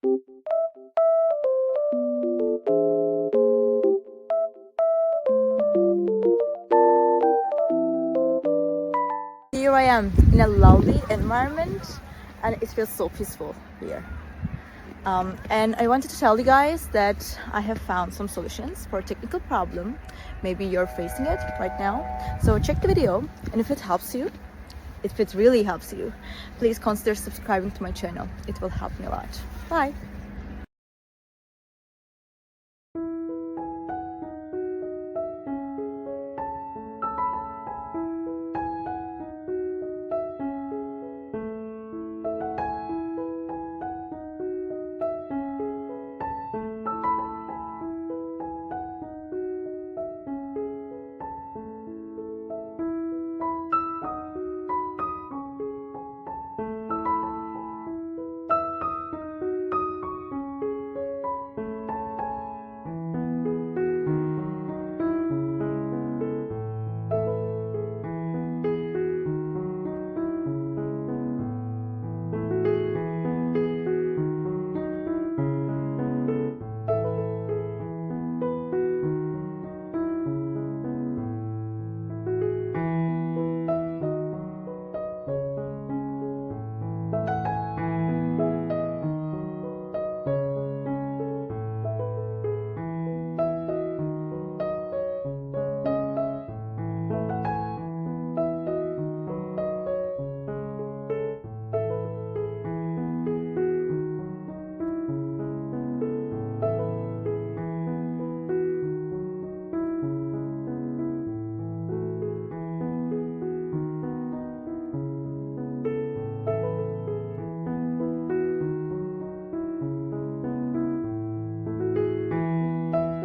Here I am in a lovely environment and it feels so peaceful here. And I wanted to tell you guys that I have found some solutions for a technical problem. Maybe you're facing it right now. So check the video, and if it helps you, if it really helps you, please consider subscribing to my channel. It will help me a lot. Bye!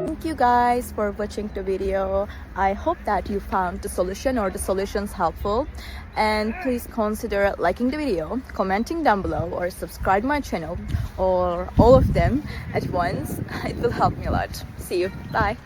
Thank you guys for watching the video. I hope that you found the solution or the solutions helpful, and please consider liking the video, commenting down below, or subscribe my channel, or all of them at once. It will help me a lot. See you. Bye.